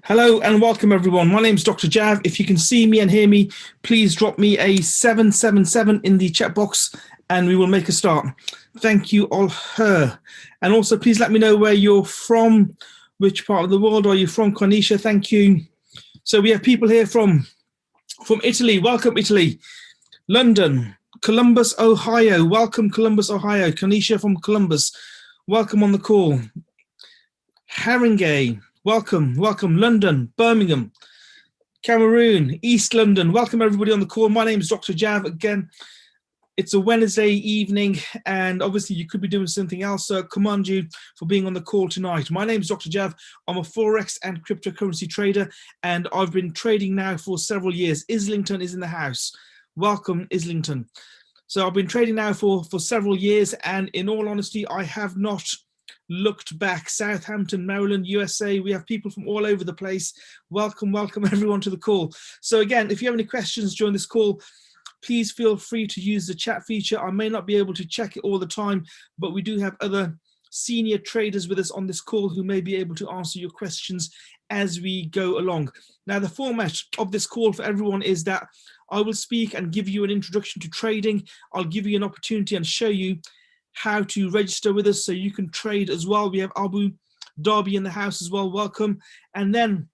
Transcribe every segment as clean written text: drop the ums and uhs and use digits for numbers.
Hello and welcome everyone. My name is Dr. Jav. If you can see me and hear me, please drop me a 777 in the chat box and we will make a start. Thank you all her. And also please let me know where you're from, which part of the world are you from, Cornisha? Thank you. So we have people here from Italy. Welcome Italy. London, Columbus, Ohio. Welcome Columbus, Ohio. Cornisha from Columbus. Welcome on the call. Haringey. Welcome. London, Birmingham, Cameroon, East London. Welcome everybody on the call. My name is Dr. Jav. Again, it's a Wednesday evening and obviously you could be doing something else. So I commend you for being on the call tonight. My name is Dr. Jav. I'm a forex and cryptocurrency trader and I've been trading now for several years. Islington is in the house. Welcome, Islington. So I've been trading now for several years and in all honesty, I have not looked back. Southampton, Maryland, USA. We have people from all over the place. Welcome everyone to the call. So again, if you have any questions during this call, please feel free to use the chat feature. I may not be able to check it all the time, but we do have other senior traders with us on this call who may be able to answer your questions as we go along. Now, the format of this call for everyone is that I will speak and give you an introduction to trading. I'll give you an opportunity and show you how to register with us so you can trade as well. We have Abu Dhabi in the house as well. Welcome. And then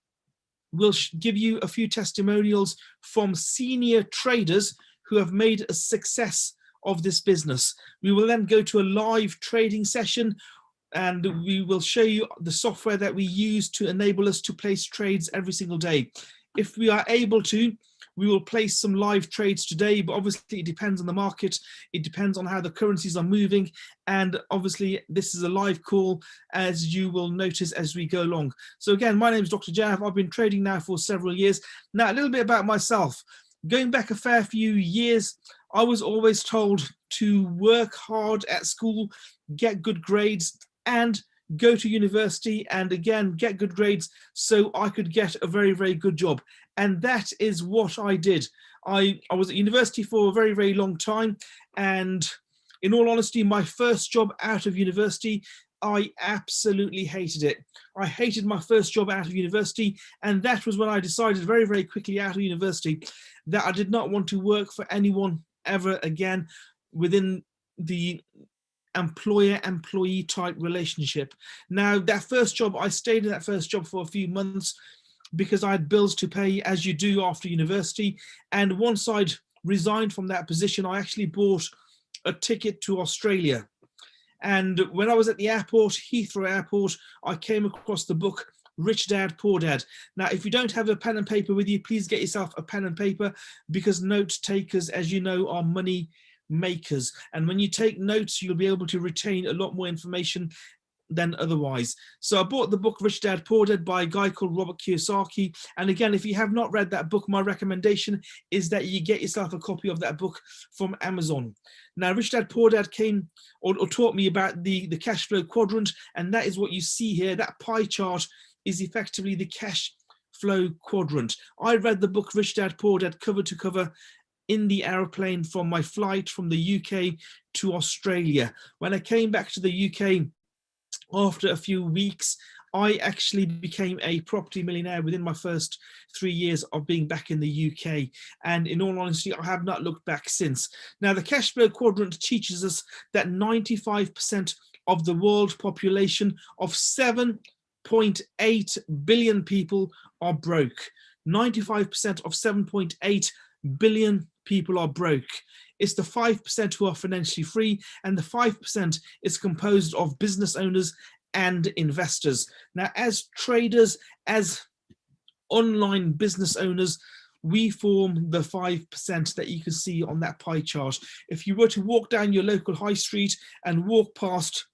we'll give you a few testimonials from senior traders who have made a success of this business. We will then go to a live trading session and we will show you the software that we use to enable us to place trades every single day. If we are able to, we will place some live trades today, but obviously it depends on the market. It depends on how the currencies are moving. And obviously this is a live call, as you will notice as we go along. So again, my name is Dr. Jav. I've been trading now for several years. Now, a little bit about myself. Going back a fair few years, I was always told to work hard at school, get good grades, and go to university and again get good grades so I could get a very, very good job. And that is what I did. I was at university for a very, very long time, and in all honesty, my first job out of university, I absolutely hated it. I hated my first job out of university, and that was when I decided very, very quickly out of university that I did not want to work for anyone ever again within the employer-employee type relationship. Now, that first job, I stayed in that first job for a few months because I had bills to pay, as you do after university. And once I'd resigned from that position, I actually bought a ticket to Australia. And when I was at the airport, Heathrow Airport, I came across the book, Rich Dad, Poor Dad. Now, if you don't have a pen and paper with you, please get yourself a pen and paper because note takers, as you know, are money makers. And when you take notes, you'll be able to retain a lot more information than otherwise. So I bought the book Rich Dad Poor Dad by a guy called Robert Kiyosaki. And again, if you have not read that book, my recommendation is that you get yourself a copy of that book from Amazon. Now, Rich Dad Poor Dad came or taught me about the cash flow quadrant, and that is what you see here. That pie chart is effectively the cash flow quadrant. I read the book Rich Dad Poor Dad cover to cover in the airplane from my flight from the UK to Australia. When I came back to the UK after a few weeks, I actually became a property millionaire within my first 3 years of being back in the UK. And in all honesty, I have not looked back since. Now, the cash flow quadrant teaches us that 95% of the world population of 7.8 billion people are broke. 95% of 7.8 billion people are broke. It's the 5% who are financially free, and the 5% is composed of business owners and investors. Now, as traders, as online business owners, we form the 5% that you can see on that pie chart. If you were to walk down your local high street and walk past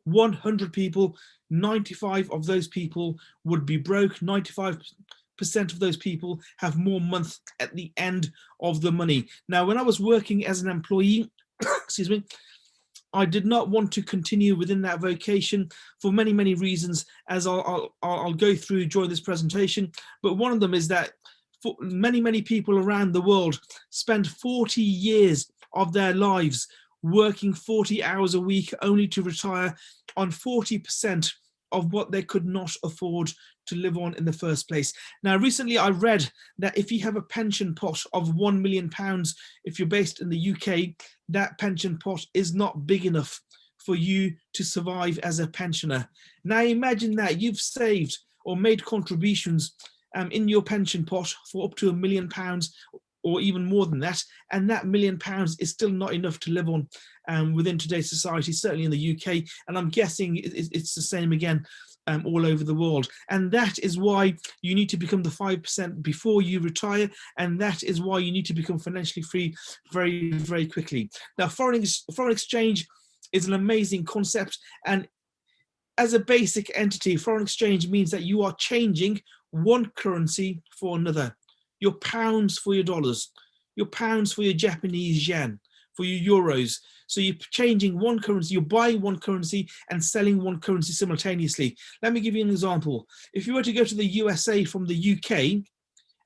100 people, 95 of those people would be broke. 95% of those people have more month at the end of the money. Now, when I was working as an employee, excuse me, I did not want to continue within that vocation for many, many reasons, as I'll go through during this presentation. But one of them is that for many, many people around the world spend 40 years of their lives working 40 hours a week only to retire on 40% of what they could not afford to live on in the first place. Now, recently I read that if you have a pension pot of £1 million, if you're based in the UK, that pension pot is not big enough for you to survive as a pensioner. Now imagine that you've saved or made contributions in your pension pot for up to £1 million or even more than that, and that £1 million is still not enough to live on within today's society, certainly in the UK, and I'm guessing it's the same again all over the world. And that is why you need to become the 5% before you retire, and that is why you need to become financially free very, very quickly. Now, foreign exchange is an amazing concept, and as a basic entity, foreign exchange means that you are changing one currency for another. Your pounds for your dollars, your pounds for your Japanese yen, for your euros. So you're changing one currency, you're buying one currency and selling one currency simultaneously. Let me give you an example. If you were to go to the USA from the UK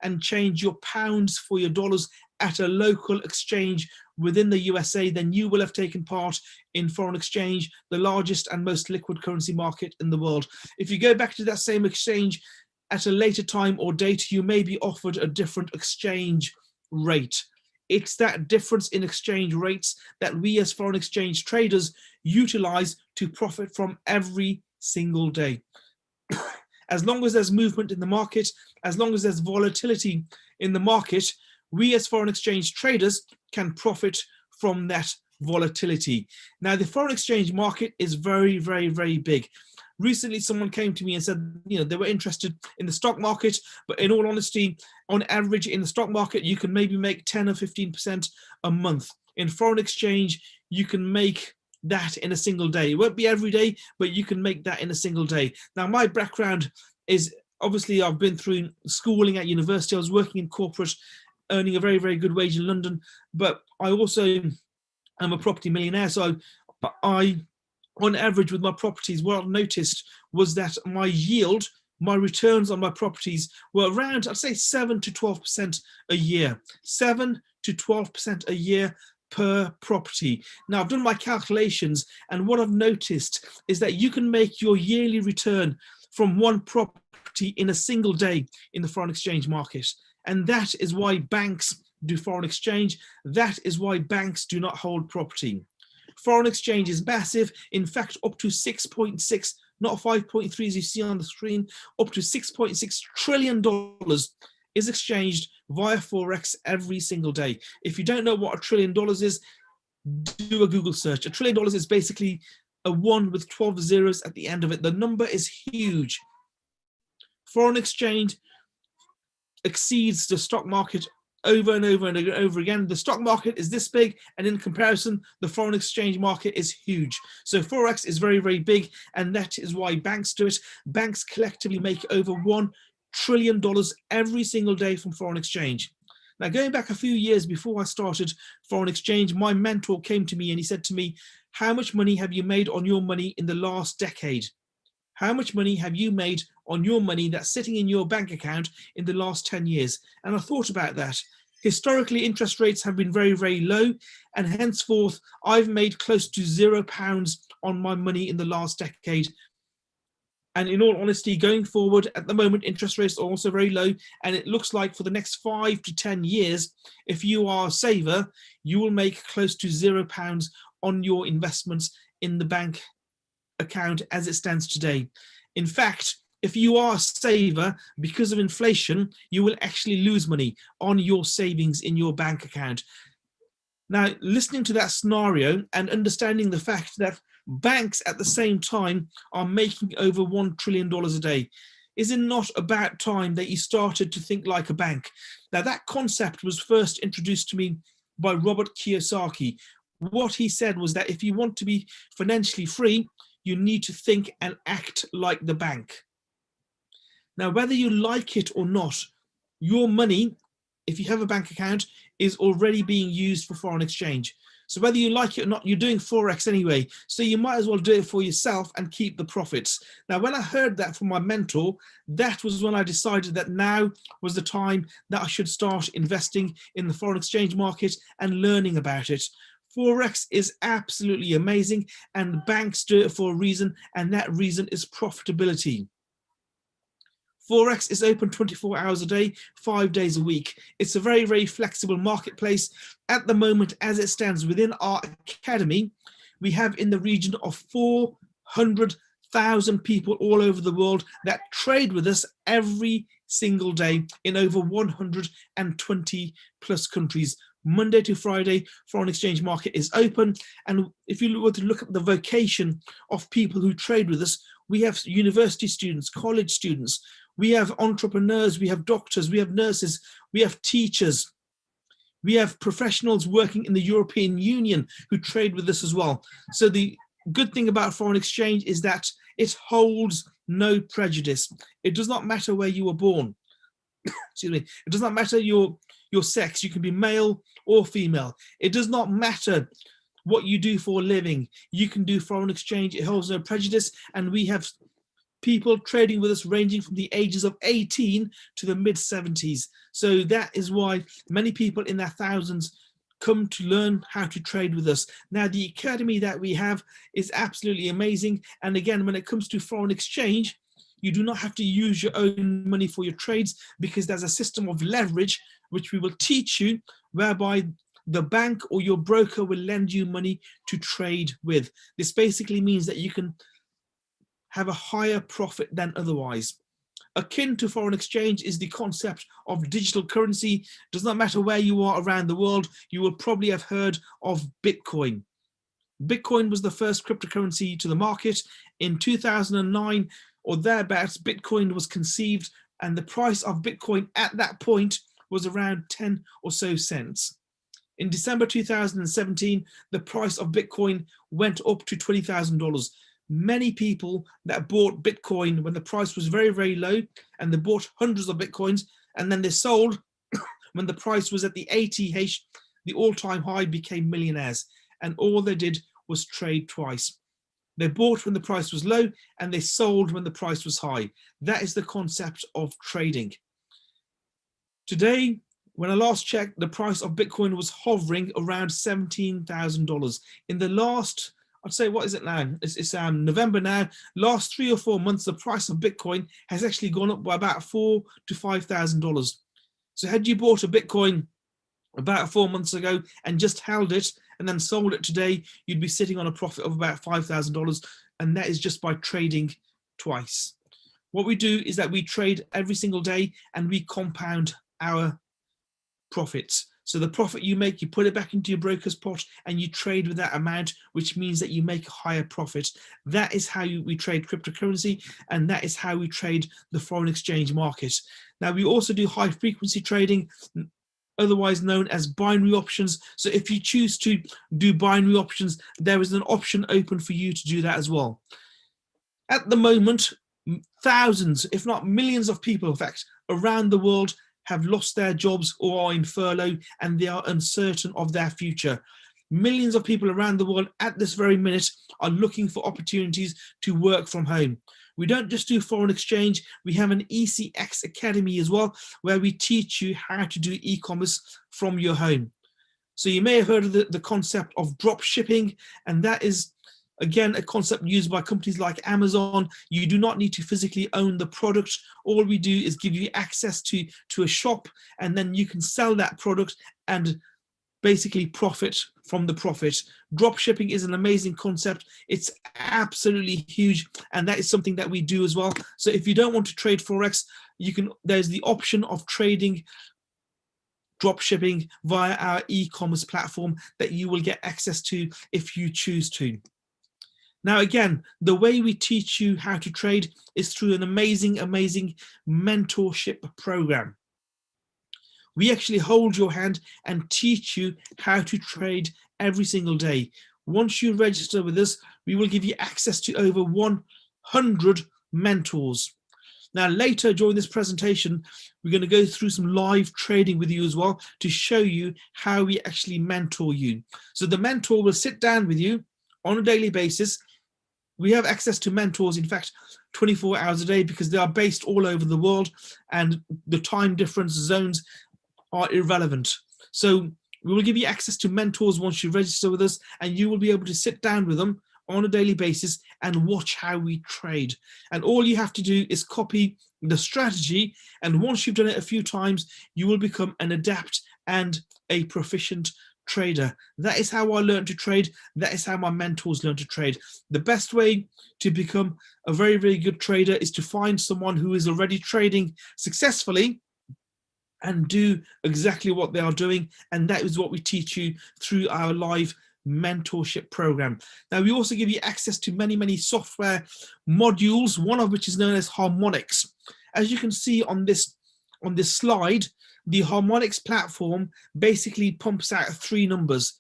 and change your pounds for your dollars at a local exchange within the USA, then you will have taken part in foreign exchange, the largest and most liquid currency market in the world. If you go back to that same exchange at a later time or date, you may be offered a different exchange rate. It's that difference in exchange rates that we as foreign exchange traders utilize to profit from every single day. As long as there's movement in the market, as long as there's volatility in the market, we as foreign exchange traders can profit from that volatility. Now, the foreign exchange market is very, very, very big. Recently, someone came to me and said, they were interested in the stock market, but in all honesty, on average in the stock market, you can maybe make 10 or 15% a month. In foreign exchange, you can make that in a single day. It won't be every day, but you can make that in a single day. Now, my background is, obviously, I've been through schooling at university. I was working in corporate, earning a very, very good wage in London, but I also am a property millionaire. So I on average with my properties, what I've noticed was that my yield, my returns on my properties were around, I'd say 7 to 12% a year, 7 to 12% a year per property. Now, I've done my calculations, and what I've noticed is that you can make your yearly return from one property in a single day in the foreign exchange market. And that is why banks do foreign exchange. That is why banks do not hold property. Foreign exchange is massive. In fact, up to 6.6, not 5.3 as you see on the screen, up to $6.6 trillion is exchanged via forex every single day. If you don't know what $1 trillion is, do a Google search. $1 trillion is basically a 1 with 12 zeros at the end of it. The number is huge. Foreign exchange exceeds the stock market over and over and over again. The stock market is this big, and in comparison, the foreign exchange market is huge. So forex is very, very big, and that is why banks do it. Banks collectively make over $1 trillion every single day from foreign exchange. Now, going back a few years before I started foreign exchange, my mentor came to me and he said to me, "How much money have you made on your money in the last decade? How much money have you made on your money that's sitting in your bank account in the last 10 years? And I thought about that. Historically, interest rates have been very, very low, and henceforth, I've made close to £0 on my money in the last decade. And in all honesty, going forward, at the moment, interest rates are also very low, and it looks like for the next 5 to 10 years, if you are a saver, you will make close to £0 on your investments in the bank account as it stands today. In fact, if you are a saver, because of inflation, you will actually lose money on your savings in your bank account. Now, listening to that scenario and understanding the fact that banks at the same time are making over $1 trillion a day, is it not about time that you started to think like a bank? Now, that concept was first introduced to me by Robert Kiyosaki. What he said was that if you want to be financially free, you need to think and act like the bank. Now, whether you like it or not, your money, if you have a bank account, is already being used for foreign exchange. So whether you like it or not, you're doing forex anyway. So you might as well do it for yourself and keep the profits. Now, when I heard that from my mentor, that was when I decided that now was the time that I should start investing in the foreign exchange market and learning about it. Forex is absolutely amazing, and banks do it for a reason, and that reason is profitability. Forex is open 24 hours a day, 5 days a week. It's a very, very flexible marketplace. At the moment, as it stands within our academy, we have in the region of 400,000 people all over the world that trade with us every single day in over 120 plus countries. Monday to Friday, foreign exchange market is open. And if you were to look at the vocation of people who trade with us, we have university students, college students, we have entrepreneurs, we have doctors, we have nurses, we have teachers, we have professionals working in the European Union who trade with us as well. So the good thing about foreign exchange is that it holds no prejudice. It does not matter where you were born. Excuse me. It does not matter your sex. You can be male or female. It does not matter what you do for a living. You can do foreign exchange. It holds no prejudice. And we have people trading with us ranging from the ages of 18 to the mid 70s. So that is why many people in their thousands come to learn how to trade with us. Now, the academy that we have is absolutely amazing. And again, when it comes to foreign exchange, you do not have to use your own money for your trades, because there's a system of leverage which we will teach you, whereby the bank or your broker will lend you money to trade with. This basically means that you can have a higher profit than otherwise. Akin to foreign exchange is the concept of digital currency. Does not matter where you are around the world, you will probably have heard of Bitcoin. Bitcoin was the first cryptocurrency to the market. In 2009 or thereabouts, Bitcoin was conceived, and the price of Bitcoin at that point was around 10 or so cents. In December 2017, the price of Bitcoin went up to $20,000. Many people that bought Bitcoin when the price was very, very low, and they bought hundreds of Bitcoins, and then they sold when the price was at the ATH, the all-time high, became millionaires. And all they did was trade twice. They bought when the price was low, and they sold when the price was high. That is the concept of trading. Today, when I last checked, the price of Bitcoin was hovering around $17,000. In the last, I'd say, what is it now? It's November now. Last 3 or 4 months, the price of Bitcoin has actually gone up by about $4,000 to $5,000. So had you bought a Bitcoin about 4 months ago and just held it and then sold it today, you'd be sitting on a profit of about $5,000, and that is just by trading twice. What we do is that we trade every single day, and we compound our profits. So the profit you make, you put it back into your broker's pot, and you trade with that amount, which means that you make a higher profit. That is how we trade cryptocurrency, and that is how we trade the foreign exchange market. Now, we also do high frequency trading, otherwise known as binary options. So if you choose to do binary options, there is an option open for you to do that as well. At the moment, thousands, if not millions of people, in fact, around the world have lost their jobs or are in furlough, and they are uncertain of their future. Millions of people around the world at this very minute are looking for opportunities to work from home. We don't just do foreign exchange, we have an ECX Academy as well, where we teach you how to do e-commerce from your home. So you may have heard of the concept of drop shipping, and that is, again, a concept used by companies like Amazon. You do not need to physically own the product. All we do is give you access to a shop, and then you can sell that product and basically profit from the profit. Drop shipping is an amazing concept. It's absolutely huge, and that is something that we do as well. So if you don't want to trade Forex, there's the option of trading drop shipping via our e-commerce platform that you will get access to if you choose to. Now, again, the way we teach you how to trade is through an amazing, amazing mentorship program. We actually hold your hand and teach you how to trade every single day. Once you register with us, we will give you access to over 100 mentors. Now, later during this presentation, we're going to go through some live trading with you as well to show you how we actually mentor you. So the mentor will sit down with you on a daily basis. We have access to mentors, in fact, 24 hours a day, because they are based all over the world, and the time difference zones are irrelevant. So we will give you access to mentors once you register with us, and you will be able to sit down with them on a daily basis and watch how we trade. And all you have to do is copy the strategy, and once you've done it a few times, you will become an adept and a proficient trader. That is how I learned to trade. That is how my mentors learned to trade. The best way to become a very, very good trader is to find someone who is already trading successfully and do exactly what they are doing. And that is what we teach you through our live mentorship program. Now, we also give you access to many, many software modules, one of which is known as Harmonics. As you can see on this slide, the Harmonics platform basically pumps out 3 numbers.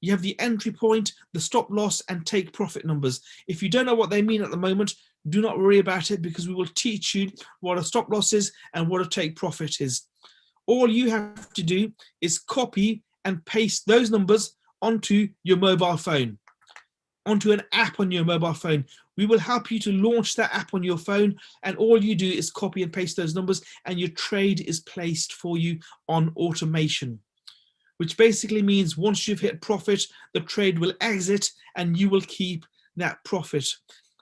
You have the entry point, the stop loss, and take profit numbers. If you don't know what they mean at the moment, do not worry about it, because we will teach you what a stop loss is and what a take profit is. All you have to do is copy and paste those numbers onto your mobile phone, onto an app on your mobile phone. We will help you to launch that app on your phone, and all you do is copy and paste those numbers, and your trade is placed for you on automation, which basically means once you've hit profit, the trade will exit and you will keep that profit.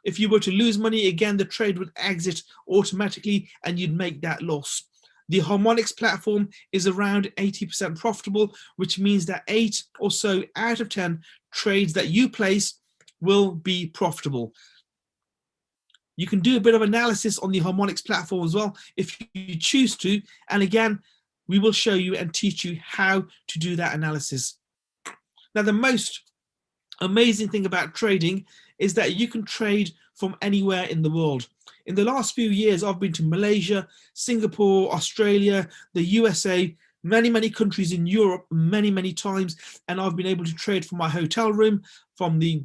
If you were to lose money, again, the trade would exit automatically and you'd make that loss. The Harmonics platform is around 80% profitable, which means that 8 or so out of 10 trades that you place will be profitable. You can do a bit of analysis on the Harmonics platform as well if you choose to. And again, we will show you and teach you how to do that analysis. Now, the most amazing thing about trading is that you can trade from anywhere in the world. In the last few years, I've been to Malaysia, Singapore, Australia, the USA, many, many countries in Europe, many, many times. And I've been able to trade from my hotel room, from the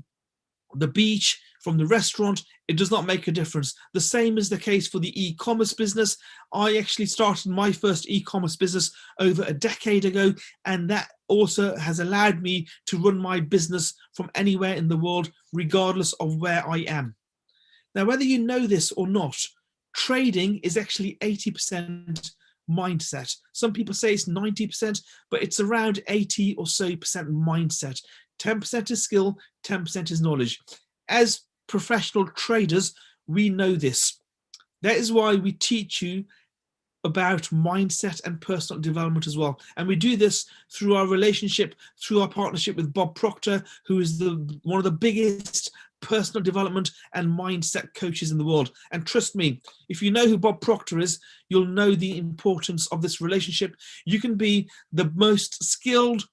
beach, from the restaurant. It does not make a difference. The same is the case for the e-commerce business. I actually started my first e-commerce business over a decade ago, and that also has allowed me to run my business from anywhere in the world, regardless of where I am. Now, whether you know this or not, trading is actually 80% mindset. Some people say it's 90%, but it's around 80 or so percent mindset. 10% is skill, 10% is knowledge. As professional traders, we know this. That is why we teach you about mindset and personal development as well. And we do this through our relationship, through our partnership with Bob Proctor, who is one of the biggest personal development and mindset coaches in the world. And trust me, if you know who Bob Proctor is, you'll know the importance of this relationship. You can be the most skilled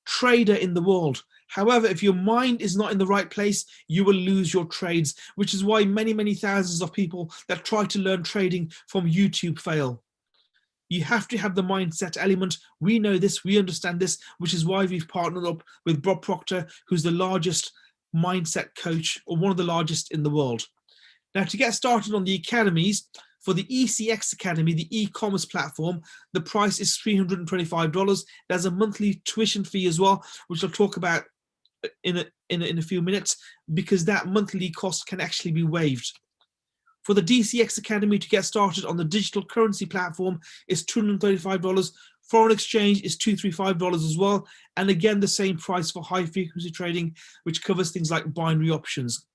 trader in the world. However, if your mind is not in the right place, you will lose your trades, which is why many, many thousands of people that try to learn trading from YouTube fail. You have to have the mindset element. We know this, we understand this, which is why we've partnered up with Bob Proctor, who's the largest mindset coach, or one of the largest in the world. Now, to get started on the academies, for the ECX Academy, the e-commerce platform, the price is $325. There's a monthly tuition fee as well, which I'll talk about in a few minutes, because that monthly cost can actually be waived. For the DCX Academy, to get started on the digital currency platform, is $235. Foreign exchange is $235 as well. And again, the same price for high frequency trading, which covers things like binary options.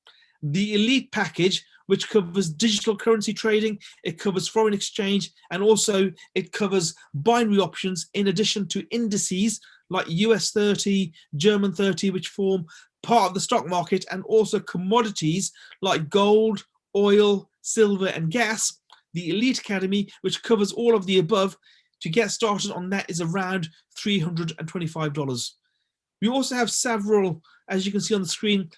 The elite package, which covers digital currency trading, it covers foreign exchange, and also it covers binary options in addition to indices like US 30, German 30, which form part of the stock market, and also commodities like gold, oil, silver, and gas. The Elite Academy, which covers all of the above, to get started on that is around $325. We also have several, as you can see on the screen,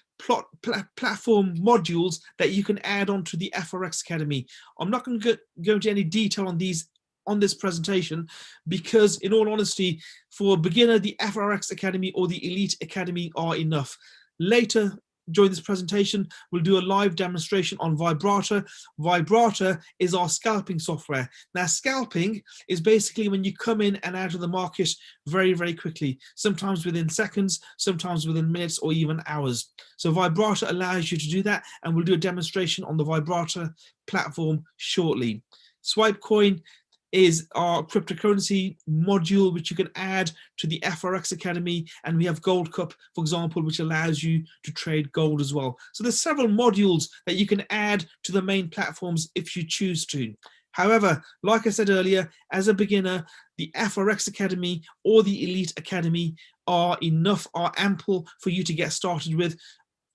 platform modules that you can add on to the forex Academy. I'm not going to go into any detail on these on this presentation, because in all honesty, for a beginner, the forex Academy or the Elite Academy are enough. Later during this presentation, we'll do a live demonstration on Vibrator. Vibrator is our scalping software. Now, scalping is basically when you come in and out of the market very, very quickly, sometimes within seconds, sometimes within minutes or even hours. So Vibrator allows you to do that, and we'll do a demonstration on the Vibrator platform shortly. Swipe Coin is our cryptocurrency module, which you can add to the forex Academy. And we have Gold Cup, for example, which allows you to trade gold as well. So there's several modules that you can add to the main platforms if you choose to. However, like I said earlier, as a beginner, the forex Academy or the Elite Academy are enough, are ample for you to get started with.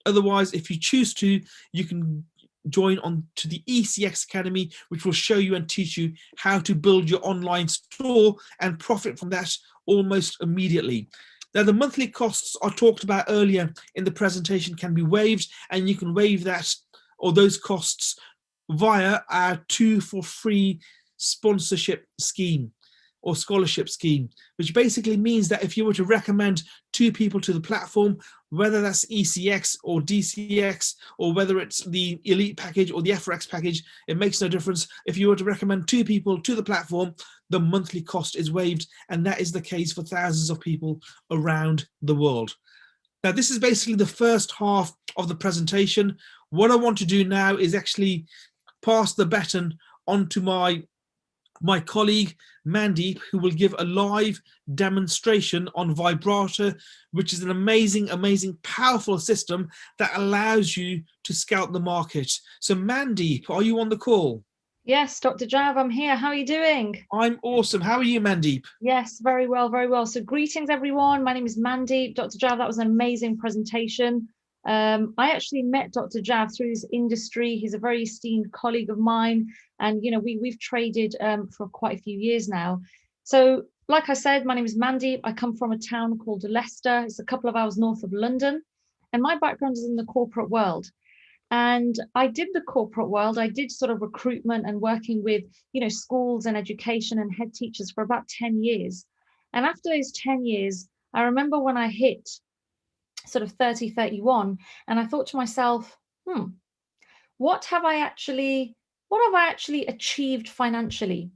Otherwise, if you choose to, you can join on to the ECX Academy, which will show you and teach you how to build your online store and profit from that almost immediately. Now, the monthly costs I talked about earlier in the presentation can be waived, and you can waive that or those costs via our 2 for free sponsorship scheme or scholarship scheme, which basically means that if you were to recommend 2 people to the platform, whether that's ECX or DCX, or whether it's the Elite package or the forex package, it makes no difference. If you were to recommend 2 people to the platform, the monthly cost is waived, and that is the case for thousands of people around the world. Now, this is basically the first half of the presentation. What I want to do now is actually pass the baton on to my colleague Mandeep, who will give a live demonstration on Vibrator, which is an amazing, powerful system that allows you to scout the market. So Mandeep, are you on the call? Yes, Dr. Jav, I'm here. How are you doing? I'm awesome. How are you, Mandeep? Yes, very well, very well. So greetings, everyone. My name is Mandeep. Dr. Jav, that was an amazing presentation. I actually met Dr. Jav through his industry. He's a very esteemed colleague of mine. And, you know, we've traded for quite a few years now. So like I said, my name is Mandeep. I come from a town called Leicester. It's a couple of hours north of London. And my background is in the corporate world. And I did the corporate world. I did sort of recruitment and working with, you know, schools and education and head teachers for about 10 years. And after those 10 years, I remember when I hit sort of 30, 31, and I thought to myself, what have I actually achieved financially?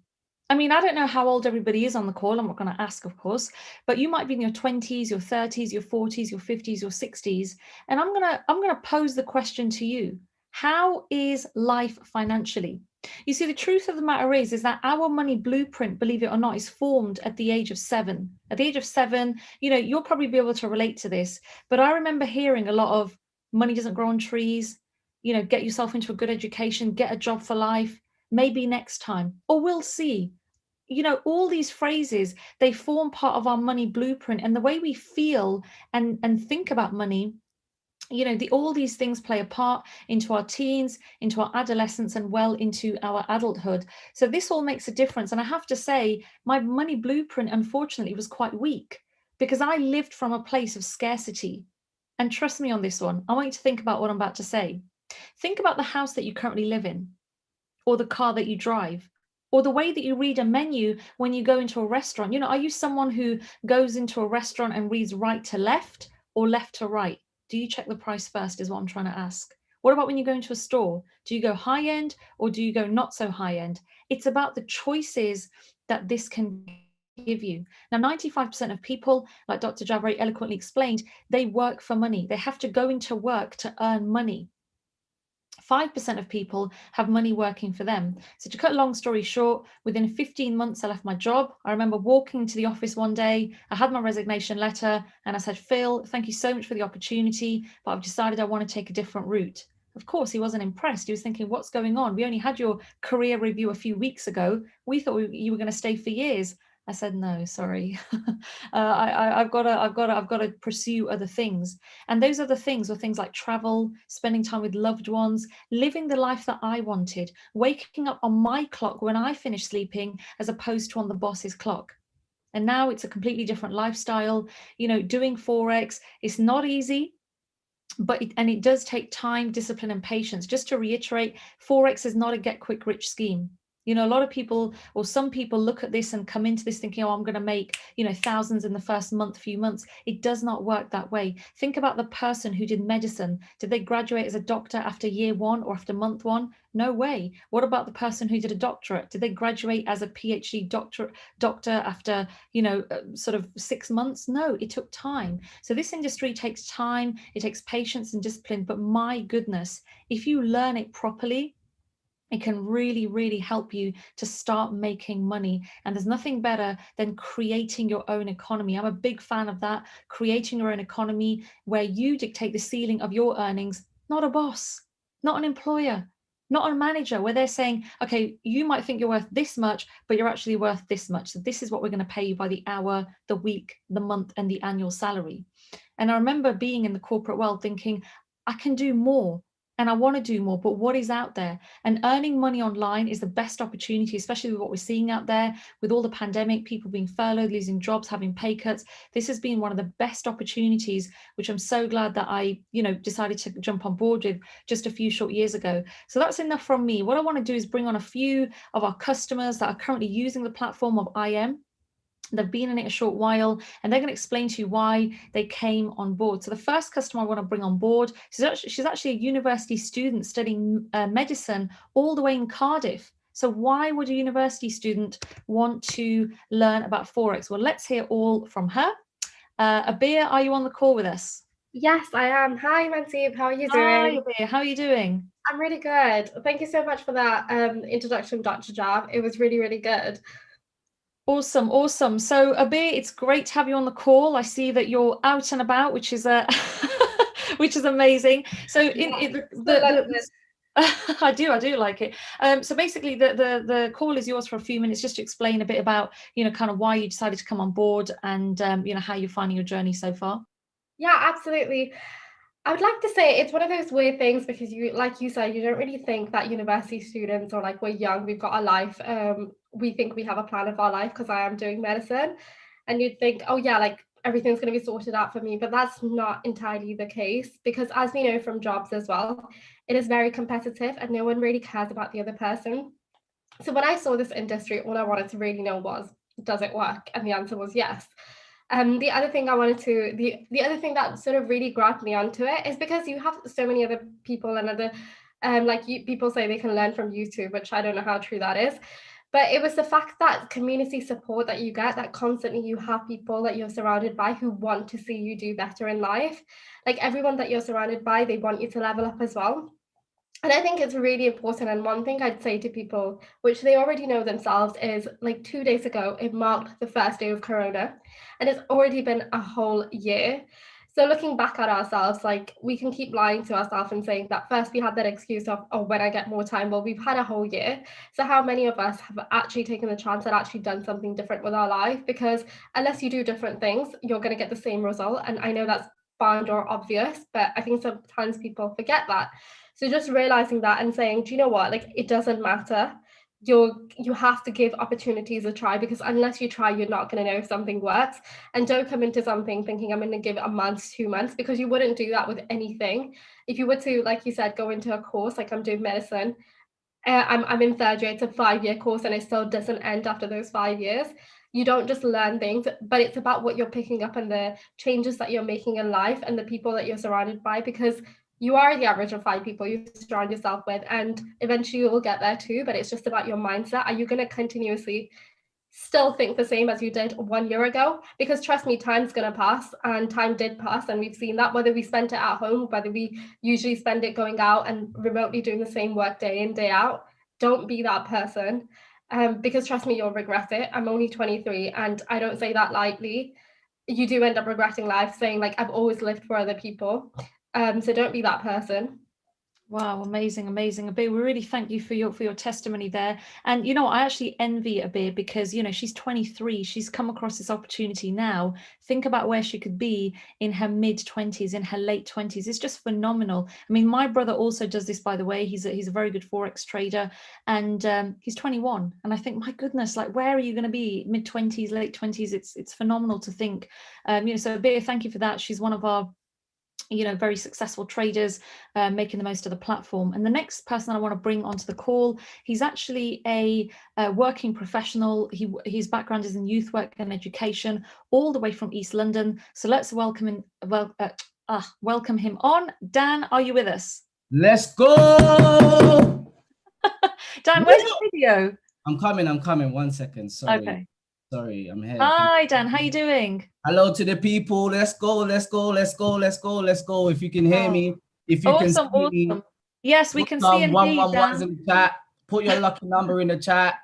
I mean, I don't know how old everybody is on the call. I'm not going to ask, of course, but you might be in your 20s, your 30s, your 40s, your 50s, your 60s. And I'm going to pose the question to you. How is life financially? You see, the truth of the matter is that our money blueprint, believe it or not, is formed at the age of 7. At the age of 7, you know, you'll probably be able to relate to this. But I remember hearing a lot of money doesn't grow on trees, you know, get yourself into a good education, get a job for life, maybe next time, or we'll see. You know, all these phrases, they form part of our money blueprint, and the way we feel and think about money, you know, all these things play a part into our teens, into our adolescence, and well into our adulthood. So this all makes a difference. And I have to say, my money blueprint, unfortunately, was quite weak because I lived from a place of scarcity. And trust me on this one, I want you to think about what I'm about to say. Think about the house that you currently live in, or the car that you drive, or the way that you read a menu when you go into a restaurant. You know, are you someone who goes into a restaurant and reads right to left or left to right? Do you check the price first, is what I'm trying to ask. What about when you go into a store? Do you go high end or do you go not so high end? It's about the choices that this can give you. Now, 95% of people, like Dr. Jav very eloquently explained, they work for money. They have to go into work to earn money. 5% of people have money working for them. So to cut a long story short, within 15 months, I left my job. I remember walking to the office one day, I had my resignation letter, and I said, Phil, thank you so much for the opportunity, but I've decided I want to take a different route. Of course, he wasn't impressed. He was thinking, what's going on? We only had your career review a few weeks ago. We thought you were going to stay for years. I said, no, sorry. I've got to pursue other things. And those other things were things like travel, spending time with loved ones, living the life that I wanted, waking up on my clock when I finished sleeping, as opposed to on the boss's clock. And now it's a completely different lifestyle. You know, doing Forex, it's not easy, but it does take time, discipline, and patience. Just to reiterate, Forex is not a get quick rich scheme. You know, a lot of people, or some people, look at this and come into this thinking, oh, I'm going to make, you know, thousands in the first few months. It does not work that way. Think about the person who did medicine. Did they graduate as a doctor after year 1 or after month 1? No way. What about the person who did a doctorate? Did they graduate as a PhD doctor after, you know, sort of 6 months? No, it took time. So this industry takes time, it takes patience and discipline. But my goodness, if you learn it properly, It can really, really help you to start making money. And there's nothing better than creating your own economy. I'm a big fan of that, creating your own economy where you dictate the ceiling of your earnings, not a boss, not an employer, not a manager, where they're saying, okay, you might think you're worth this much, but you're actually worth this much. So this is what we're going to pay you by the hour, the week, the month, and the annual salary. And I remember being in the corporate world thinking, I can do more. And I want to do more, but what is out there? And earning money online is the best opportunity, especially with what we're seeing out there with all the pandemic, people being furloughed, losing jobs, having pay cuts. This has been one of the best opportunities, which I'm so glad that I, decided to jump on board with just a few short years ago. So that's enough from me. What I want to do is bring on a few of our customers that are currently using the platform of IM. They've been in it a short while, and they're going to explain to you why they came on board. So the first customer I want to bring on board, she's actually a university student studying medicine all the way in Cardiff. So why would a university student want to learn about forex? Well, let's hear all from her. Abir, are you on the call with us? Yes, I am. Hi, Mansib. How are you doing? Hi, Abir. How are you doing? I'm really good. Thank you so much for that introduction, Dr. Jav. It was really, really good. Awesome, awesome. So Abir, it's great to have you on the call. I see that you're out and about, which is which is amazing. So I do like it. So basically, the call is yours for a few minutes, just to explain a bit about kind of why you decided to come on board and how you're finding your journey so far. Yeah, absolutely. I would like to say it's one of those weird things because like you said, you don't really think that university students or like we're young, we've got a life. We think we have a plan of our life because I am doing medicine, and you'd think, oh yeah, like everything's going to be sorted out for me, but that's not entirely the case, because as we know from jobs as well, it is very competitive and no one really cares about the other person. So when I saw this industry, all I wanted to really know was, does it work? And the answer was yes. The other thing the other thing that sort of really grabbed me onto it is because you have so many other people and other, people say they can learn from YouTube, which I don't know how true that is. But it was the fact that community support that you get, that constantly you have people that you're surrounded by who want to see you do better in life. Like everyone that you're surrounded by, they want you to level up as well. And I think it's really important. And one thing I'd say to people, which they already know themselves, is like 2 days ago, it marked the first day of Corona, and it's already been a whole year. So looking back at ourselves, like we can keep lying to ourselves and saying that first we had that excuse of, oh, when I get more time. Well, we've had a whole year. So how many of us have actually taken the chance and actually done something different with our life? Because unless you do different things, you're going to get the same result. And I know that's bound or obvious, but I think sometimes people forget that. So just realizing that and saying, do you know what? Like, it doesn't matter. You have to give opportunities a try, because unless you try, you're not going to know if something works. And don't come into something thinking I'm going to give it a month, 2 months, because you wouldn't do that with anything. If you were to, like you said, go into a course, like I'm doing medicine, I'm in third year, it's a 5-year course, and it still doesn't end after those 5 years. You don't just learn things, but it's about what you're picking up and the changes that you're making in life and the people that you're surrounded by, because you are the average of 5 people you surround yourself with, and eventually you will get there too. But it's just about your mindset. Are you going to continuously still think the same as you did 1 year ago? Because trust me, time's going to pass, and time did pass, and we've seen that, whether we spent it at home, whether we usually spend it going out and remotely doing the same work day in, day out. Don't be that person, because trust me, you'll regret it. I'm only 23, and I don't say that lightly. You do end up regretting life, saying like, I've always lived for other people. So don't be that person. Wow, amazing, amazing. Abir, we really thank you for your testimony there. And I actually envy Abir because she's 23. She's come across this opportunity now. Think about where she could be in her mid-20s, in her late 20s. It's just phenomenal. I mean, my brother also does this, by the way. He's a very good forex trader, and he's 21. And I think, my goodness, like, where are you going to be? Mid-20s, late 20s? It's phenomenal to think. So Abir, thank you for that. She's one of our very successful traders, making the most of the platform. And the next person I want to bring onto the call, he's actually a working professional. His background is in youth work and education, all the way from East London. So let's welcome him. Welcome him on. Dan, are you with us? Let's go. Dan, where's the video? I'm coming. 1 second. Sorry. Okay. Sorry, I'm here. Hi, Dan. How you doing? Hello to the people. Let's go. If you can hear me, if you can see me. Yes, we can see and hear you, Dan. In the chat. Put your lucky number in the chat.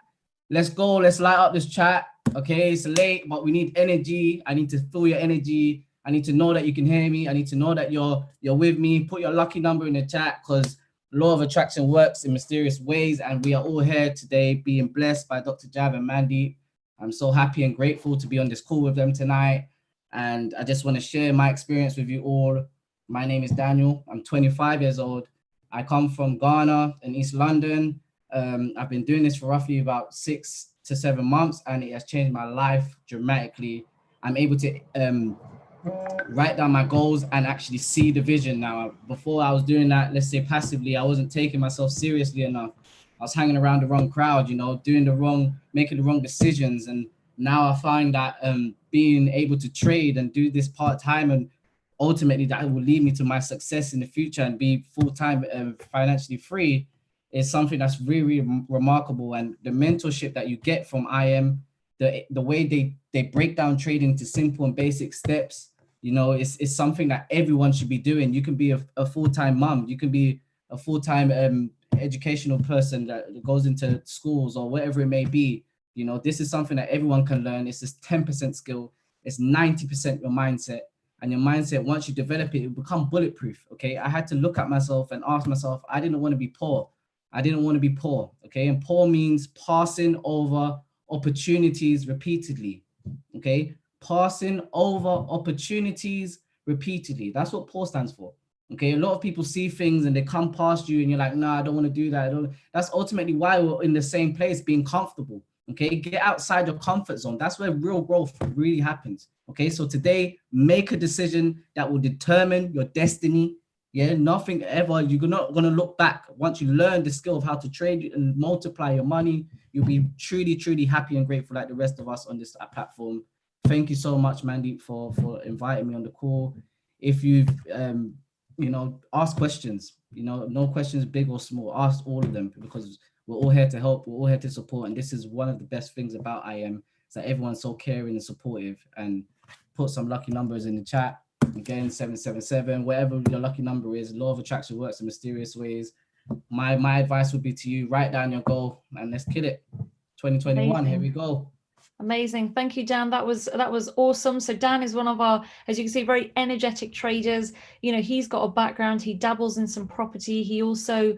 Let's go. Let's light up this chat. Okay, it's late, but we need energy. I need to feel your energy. I need to know that you can hear me. I need to know that you're with me. Put your lucky number in the chat, because law of attraction works in mysterious ways, and we are all here today being blessed by Dr. Jav and Mandeep. I'm so happy and grateful to be on this call with them tonight, and I just want to share my experience with you all. My name is Daniel. I'm 25 years old. I come from Ghana in East London. I've been doing this for roughly about 6 to 7 months, and it has changed my life dramatically. I'm able to write down my goals and actually see the vision now. Before I was doing that, let's say passively, I wasn't taking myself seriously enough. I was hanging around the wrong crowd, you know, making the wrong decisions. And now I find that being able to trade and do this part-time, and ultimately that will lead me to my success in the future and be full-time and financially free, is something that's really, really remarkable. And the mentorship that you get from IM, the way they break down trading into simple and basic steps, you know, it's something that everyone should be doing. You can be a full-time mom. You can be a full-time educational person that goes into schools or whatever it may be. You know, this is something that everyone can learn. It's just 10% skill. It's 90% your mindset. And your mindset, once you develop it, it will become bulletproof, okay? I had to look at myself and ask myself, I didn't want to be poor. I didn't want to be poor, okay? And poor means passing over opportunities repeatedly, okay? Passing over opportunities repeatedly. That's what poor stands for, okay? A lot of people see things and they come past you and you're like, nah, I don't want to do that. That's ultimately why we're in the same place, being comfortable, okay? Get outside your comfort zone. That's where real growth really happens, okay? So today, make a decision that will determine your destiny. Yeah, nothing ever. You're not going to look back. Once you learn the skill of how to trade and multiply your money, you'll be truly, truly happy and grateful like the rest of us on this platform. Thank you so much, Mandeep, for inviting me on the call. If you've, you know, ask questions, you know, no questions, big or small, ask all of them, because we're all here to help. We're all here to support. And this is one of the best things about IM, is that everyone's so caring and supportive. And put some lucky numbers in the chat. Again, 777, whatever your lucky number is. Law of attraction works in mysterious ways. My advice would be to you, write down your goal and let's kill it. 2021, amazing. Here we go. Amazing. Thank you, Dan. That was awesome. So Dan is one of our, as you can see, very energetic traders. You know, he's got a background. He dabbles in some property. He also,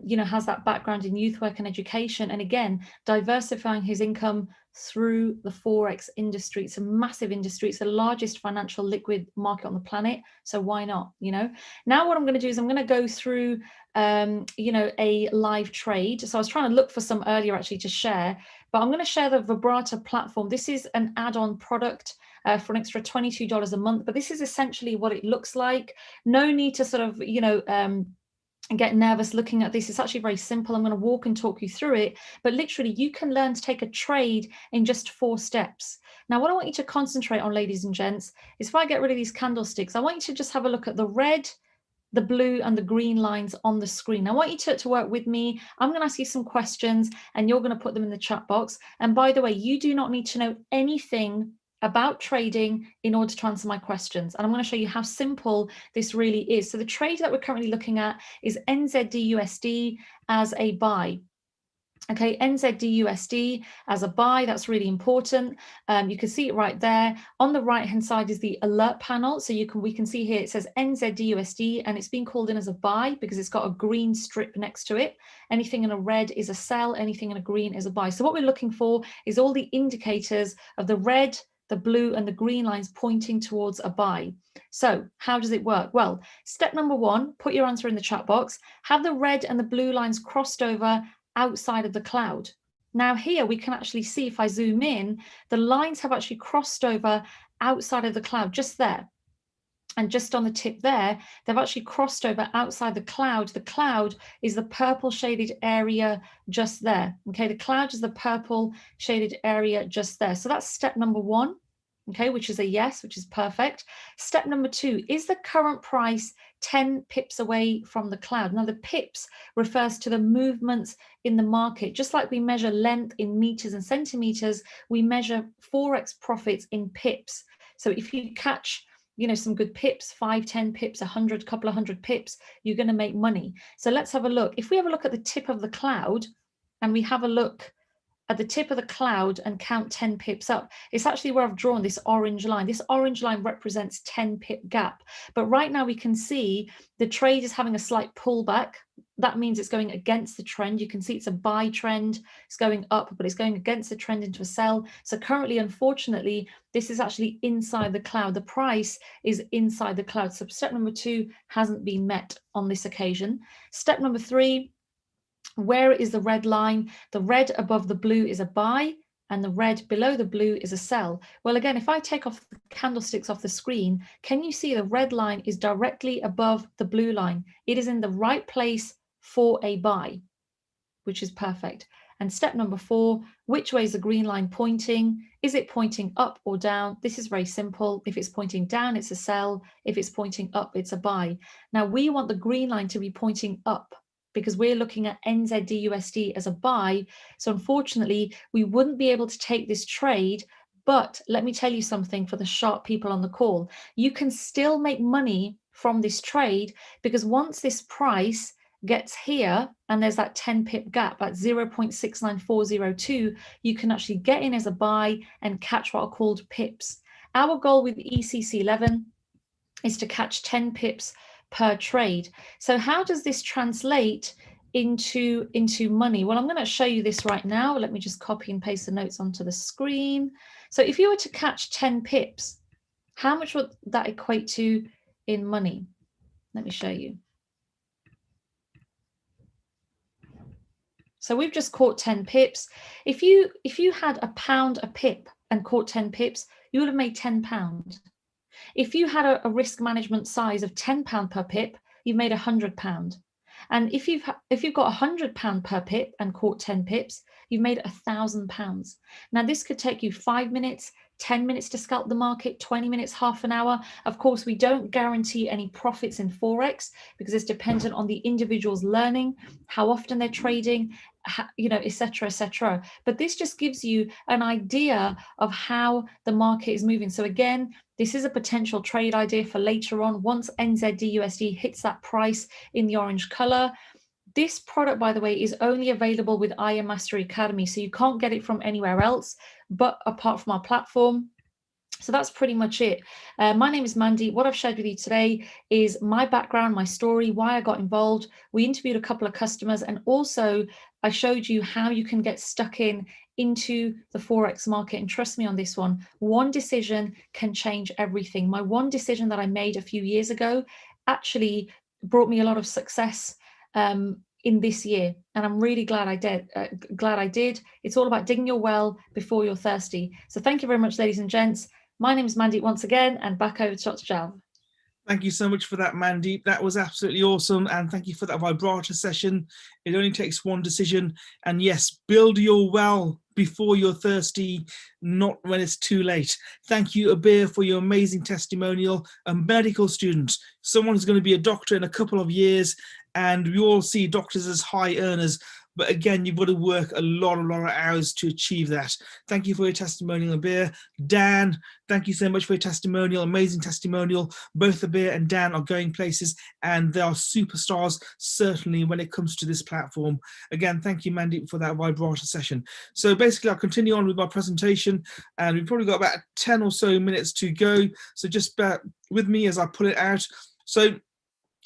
you know, has that background in youth work and education. And again, diversifying his income through the forex industry. It's a massive industry. It's the largest financial liquid market on the planet. So why not? You know, now what I'm going to do is I'm going to go through, you know, a live trade. So I was trying to look for some earlier actually to share, but I'm going to share the Vibrata platform. This is an add-on product for an extra $22 a month, but this is essentially what it looks like. No need to sort of, you know, and get nervous looking at this. It's actually very simple. I'm going to walk and talk you through it, but literally you can learn to take a trade in just 4 steps. Now, what I want you to concentrate on, ladies and gents, is if I get rid of these candlesticks, I want you to just have a look at the red, the blue and the green lines on the screen. I want you to work with me. I'm going to ask you some questions and you're going to put them in the chat box. And by the way, you do not need to know anything about trading in order to answer my questions. And I'm going to show you how simple this really is. So the trade that we're currently looking at is NZDUSD as a buy. Okay, NZDUSD as a buy, that's really important. You can see it right there. On the right hand side is the alert panel. So we can see here it says NZDUSD and it's being called in as a buy because it's got a green strip next to it. Anything in a red is a sell, anything in a green is a buy. So what we're looking for is all the indicators of the red, the blue and the green lines pointing towards a buy. So how does it work? Well, step number 1, put your answer in the chat box. Have the red and the blue lines crossed over outside of the cloud. Now here we can actually see, if I zoom in, the lines have actually crossed over outside of the cloud, just there. And just on the tip there, they've actually crossed over outside the cloud. The cloud is the purple shaded area just there. Okay, the cloud is the purple shaded area just there. So that's step number 1. Okay, which is a yes, which is perfect. Step number 2, is the current price 10 pips away from the cloud? Now the pips refers to the movements in the market. Just like we measure length in meters and centimeters, we measure forex profits in pips. So if you catch, you know, some good pips, 5, 10 pips, 100, couple of 100 pips, you're going to make money. So let's have a look. If we have a look at the tip of the cloud, and we have a look at the tip of the cloud and count 10 pips up, it's actually where I've drawn this orange line. This orange line represents 10 pip gap. But right now we can see the trade is having a slight pullback. That means it's going against the trend. You can see it's a buy trend. It's going up, but it's going against the trend into a sell. So currently, unfortunately, this is actually inside the cloud. The price is inside the cloud. So step number 2 hasn't been met on this occasion. Step number 3, where is the red line? The red above the blue is a buy, and the red below the blue is a sell. Well, again, if I take off the candlesticks off the screen, can you see the red line is directly above the blue line? It is in the right place for a buy, which is perfect. And step number 4, which way is the green line pointing? Is it pointing up or down? This is very simple. If it's pointing down, it's a sell. If it's pointing up, it's a buy. Now we want the green line to be pointing up, because we're looking at NZDUSD as a buy. So unfortunately, we wouldn't be able to take this trade. But let me tell you something for the sharp people on the call. You can still make money from this trade, because once this price gets here and there's that 10 pip gap at 0.69402, you can actually get in as a buy and catch what are called pips. Our goal with ECC11 is to catch 10 pips per trade. So how does this translate into money? Well, I'm going to show you this right now. Let me just copy and paste the notes onto the screen. So if you were to catch 10 pips, how much would that equate to in money? Let me show you. So we've just caught 10 pips. If you had £1 a pip and caught 10 pips, you would have made £10. If you had a risk management size of £10 per pip, you've made £100. And if you've got £100 per pip and caught 10 pips, you've made £1,000. Now this could take you 5 minutes, 10 minutes to scalp the market, 20 minutes, half an hour. Of course, we don't guarantee any profits in Forex, because it's dependent on the individual's learning, how often they're trading, et cetera, et cetera. But this just gives you an idea of how the market is moving. So again, this is a potential trade idea for later on. Once NZDUSD hits that price in the orange color. This product, by the way, is only available with IM Mastery Academy. So you can't get it from anywhere else, but apart from our platform. So that's pretty much it. My name is Mandy. What I've shared with you today is my background, my story, why I got involved. We interviewed a couple of customers, and also I showed you how you can get stuck into the Forex market. And trust me on this one decision can change everything. My one decision that I made a few years ago actually brought me a lot of success in this year, and I'm really glad I did. It's all about digging your well before you're thirsty. So thank you very much, ladies and gents. My name is Mandeep once again, and back over to Dr. Jav. Thank you so much for that, Mandeep. That was absolutely awesome, and thank you for that vibrato session. It only takes one decision, and yes, build your well before you're thirsty, not when it's too late. Thank you, Abir, for your amazing testimonial. A medical student, someone who's going to be a doctor in a couple of years, and we all see doctors as high earners. But again, you've got to work a lot of hours to achieve that. Thank you for your testimonial, Abir. Dan, thank you so much for your testimonial, amazing testimonial. Both Abir and Dan are going places, and they are superstars, certainly when it comes to this platform. Again, thank you, Mandeep, for that vibrato session. So basically, I'll continue on with my presentation, and we've probably got about 10 or so minutes to go. So just bear with me as I put it out. So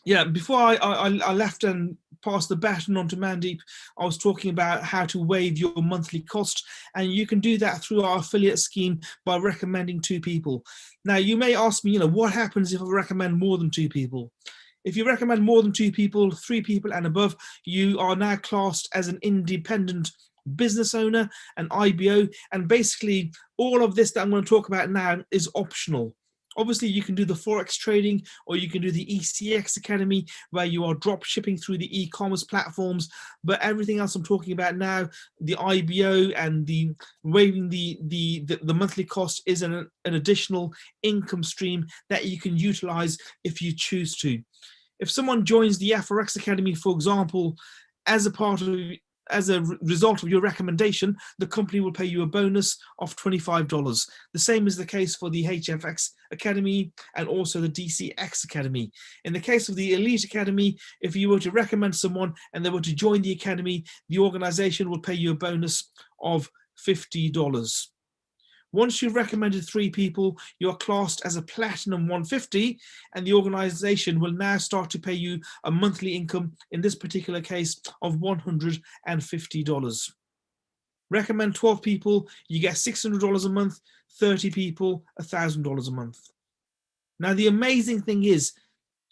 yeah, before I left and passed the baton on to Mandeep, I was talking about how to waive your monthly cost, and you can do that through our affiliate scheme by recommending 2 people. Now, you may ask me, what happens if I recommend more than 2 people? If you recommend more than 2 people, 3 people and above, you are now classed as an independent business owner, an IBO, and basically all of this that I'm going to talk about now is optional. Obviously, you can do the Forex trading, or you can do the ECX Academy, where you are drop shipping through the e-commerce platforms. But everything else I'm talking about now, the IBO and the waiving the monthly cost, is an additional income stream that you can utilize if you choose to. If someone joins the Forex Academy, for example, as a part of as a result of your recommendation, the company will pay you a bonus of $25. The same is the case for the HFX Academy and also the DCX Academy. In the case of the Elite Academy, if you were to recommend someone and they were to join the academy, the organization will pay you a bonus of $50. Once you've recommended 3 people, you're classed as a Platinum 150, and the organization will now start to pay you a monthly income, in this particular case, of $150. Recommend 12 people, you get $600 a month, 30 people, $1,000 a month. Now, the amazing thing is,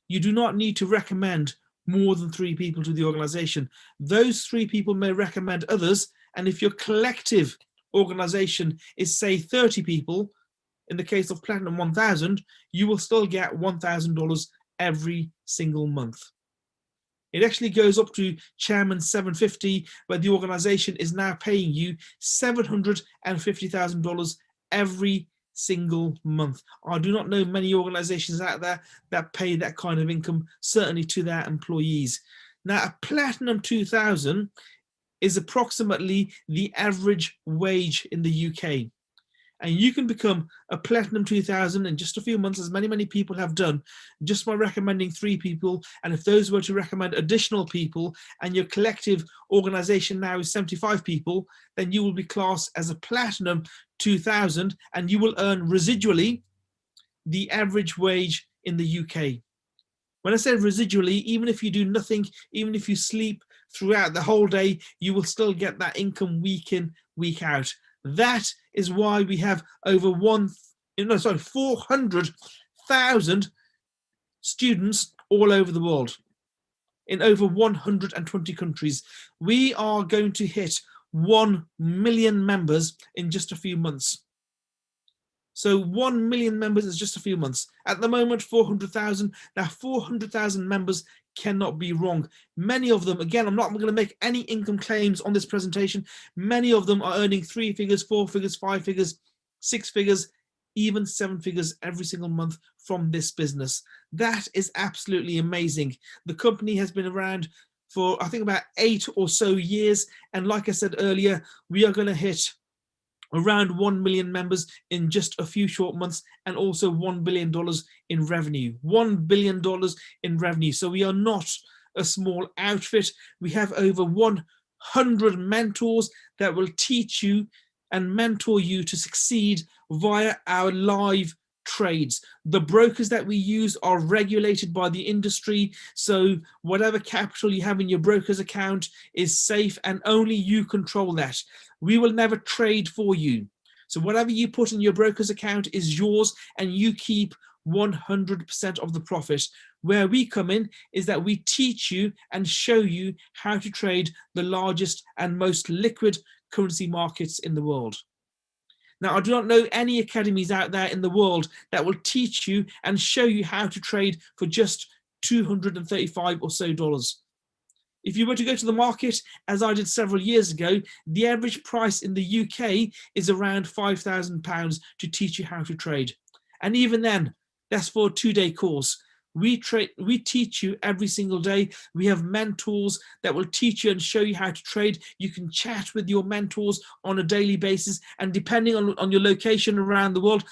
you do not need to recommend more than 3 people to the organization. Those 3 people may recommend others, and if your collective organization is, say, 30 people, in the case of Platinum 1000, you will still get $1,000 every single month. It actually goes up to Chairman 750, where the organization is now paying you $750,000 every single month. I do not know many organizations out there that pay that kind of income, certainly to their employees. Now, a Platinum 2000 is approximately the average wage in the UK. And you can become a Platinum 2000 in just a few months, as many people have done, just by recommending 3 people. And if those were to recommend additional people, and your collective organization now is 75 people, then you will be classed as a Platinum 2000, and you will earn residually the average wage in the UK. When I say residually, even if you do nothing, even if you sleep throughout the whole day, you will still get that income week in, week out. That is why we have over 400,000 students all over the world, in over 120 countries. We are going to hit 1 million members in just a few months. So 1 million members is just a few months. At the moment, 400,000. Now, 400,000 members cannot be wrong. Many of them, again, I'm not going to make any income claims on this presentation. Many of them are earning 3 figures, 4 figures, 5 figures, 6 figures, even 7 figures every single month from this business. That is absolutely amazing. The company has been around for, I think, about 8 or so years. And like I said earlier, we are going to hit around 1 million members in just a few short months, and also $1 billion in revenue. $1 billion in revenue. So we are not a small outfit. We have over 100 mentors that will teach you and mentor you to succeed via our live trades. The brokers that we use are regulated by the industry, so whatever capital you have in your broker's account is safe, and only you control that. We will never trade for you. So whatever you put in your broker's account is yours, and you keep 100% of the profit. Where we come in is that we teach you and show you how to trade the largest and most liquid currency markets in the world. Now, I do not know any academies out there in the world that will teach you and show you how to trade for just $235 or so. If you were to go to the market, as I did several years ago, the average price in the UK is around £5,000 to teach you how to trade. And even then, that's for a 2-day course. We teach you every single day. We have mentors that will teach you and show you how to trade. You can chat with your mentors on a daily basis, and depending on your location around the world,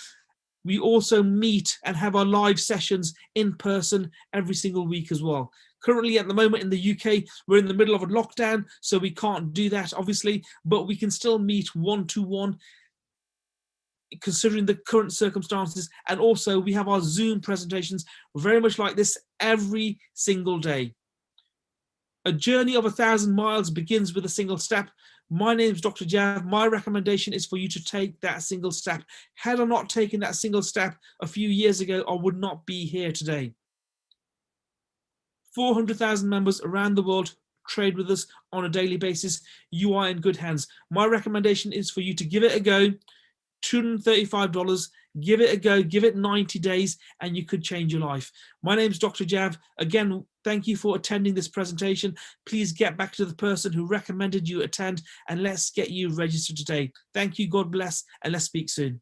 we also meet and have our live sessions in person every single week as well. Currently, at the moment in the UK, we're in the middle of a lockdown, so we can't do that, obviously, but we can still meet one-to-one, considering the current circumstances. And also we have our Zoom presentations very much like this every single day. A journey of 1,000 miles begins with a single step. My name is Dr. Jav. My recommendation is for you to take that single step. Had I not taken that single step a few years ago, I would not be here today. 400,000 members around the world trade with us on a daily basis. You are in good hands. My recommendation is for you to give it a go. $235, give it a go, give it 90 days, and you could change your life. My name is Dr. Jav. Again, thank you for attending this presentation. Please get back to the person who recommended you attend, and let's get you registered today. Thank you, God bless, and let's speak soon.